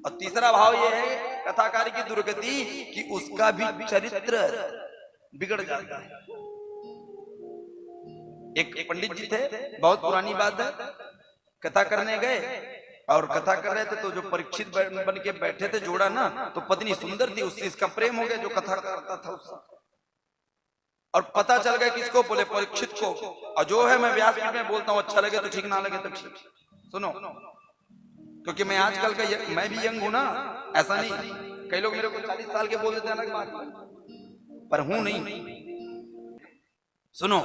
और तीसरा भाव ये है कथाकार की दुर्गति कि उसका भी चरित्र बिगड़ जाता है। एक पंडित जी थे, बहुत पुरानी बात है, कथा करने गए और कथा कर रहे थे तो जो परीक्षित बन के बैठे थे जोड़ा ना, तो पत्नी सुंदर थी, उससे इसका प्रेम हो गया जो कथा करता था उससे, और पता चल गया किसको, बोले परीक्षित को। और जो है मैं व्यासपीठ में बोलता हूँ, अच्छा लगे तो ठीक, ना लगे तो ठीक। सुनो, क्योंकि मैं आजकल का मैं भी यंग हूं ना, ऐसा नहीं, कई लोग मेरे को 40 साल के बोल देते हैं अलग बात, पर हूं नहीं। सुनो,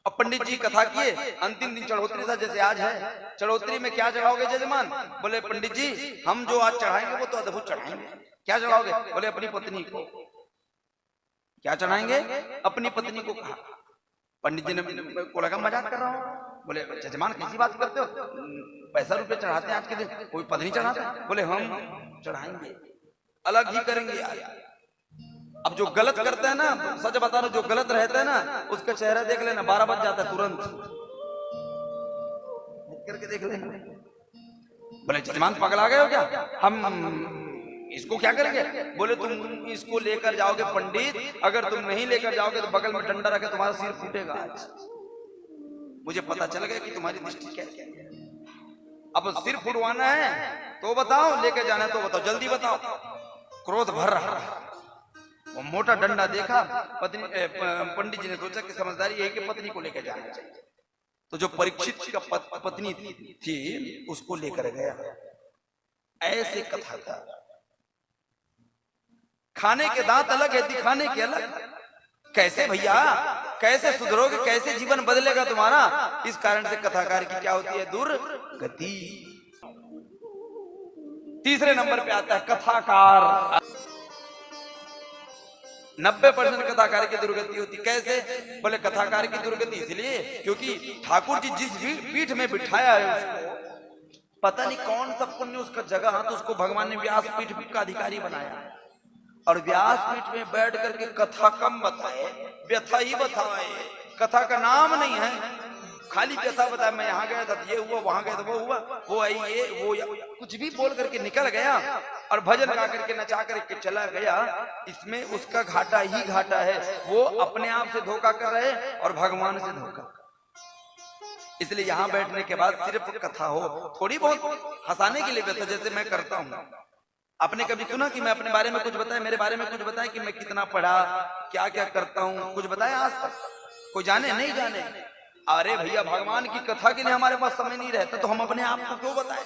अब पंडित जी कथा किए, अंतिम दिन चढ़ोतरी था जैसे आज है। चढ़ोतरी में क्या चढ़ाओगे जजमान? बोले पंडित जी हम जो आज चढ़ाएंगे वो तो अद्भुत चढ़ाएंगे। क्या चढ़ाओगे? बोले अपनी पत्नी को। क्या चढ़ाएंगे? अपनी पत्नी को कहा। पंडित जी ने को लगा मजाक कर रहा हूं। बोले जजमान कैसी बात करते हो, पैसा रुपए चढ़ाते हैं आज के दिन, कोई पत्नी चढ़ाता? बोले हम चढ़ाएंगे, अलग ही करेंगे आज। अब जो गलत करते हैं ना, सच बता रहा, जो गलत रहता है ना, उसका चेहरा देख लेना, 12 बज जाता है तुरंत, करके देख लेना। बोले जजमान पगला गए हो क्या, हम इसको क्या करेंगे? बोले तुम इसको लेकर जाओगे पंडित, अगर तुम नहीं लेकर जाओगे तो बगल में डंडा रखे तुम्हारा सिर फूटेगा आज। मुझे पता चल गया कि तुम्हारी दृष्टि कैसी है। अब सिर फुटवाना है तो बताओ, लेकर जाना है तो बताओ, जल्दी बताओ। क्रोध भर रहा है, वो मोटा डंडा देखा, पत्नी पंडित जी ने सोचा कि समझदारी यही कि पत्नी को लेकर जाना चाहिए। तो जो परीक्षित का पत्नी थी उसको लेकर गया। ऐसे कथा था, खाने के दांत अलग है, दिखाने के अलग। कैसे भैया, कैसे सुधरोगे, कैसे जीवन बदलेगा तुम्हारा? इस कारण से कथाकार की क्या होती है? दुर्गति। तीसरे नंबर पे आता है कथाकार। 90% कथाकार की दुर्गति होती। कैसे? बोले कथाकार की दुर्गति इसलिए क्योंकि ठाकुर जी जिस पीठ में बिठाया है उसको, पता नहीं कौन सा पुण्य उसका जगह, तो उसको भगवान ने व्यास पीठ का अधिकारी बनाया, और व्यास पीठ में बैठ करके कथा कम बताए, व्यथा ही बताए। कथा का नाम नहीं है, खाली व्यथा बताया, मैं यहाँ गया था ये हुआ, वहां गया था वो हुआ, वो आई ये वो कुछ भी बोल करके निकल गया, और भजन गा करके नचा करके चला गया। इसमें उसका घाटा ही घाटा है। वो अपने आप से धोखा कर रहे और भगवान से धोखा। इसलिए यहाँ बैठने के बाद सिर्फ कथा हो, थोड़ी बहुत हंसाने के लिए व्यथा, जैसे मैं करता हूँ। आपने कभी सुना कि मैं अपने बारे में कुछ बताया, मेरे बारे में कुछ बताया कि मैं कितना पढ़ा, क्या क्या करता हूँ, कुछ बताया आज तक? कोई जाने? नहीं जाने। अरे भैया, भगवान की कथा के लिए हमारे पास समय नहीं रहता तो हम अपने आप को क्यों बताएं?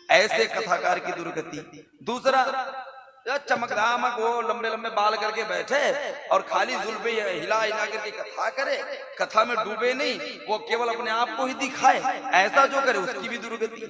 ऐसे कथाकार की दुर्गति। दूसरा, चमकदामक वो लंबे लंबे बाल करके बैठे और खाली जुल्फे हिला हिला करके कथा करे, कथा में डूबे नहीं, वो केवल अपने आप को ही दिखाए, ऐसा जो करे उसकी भी दुर्गति।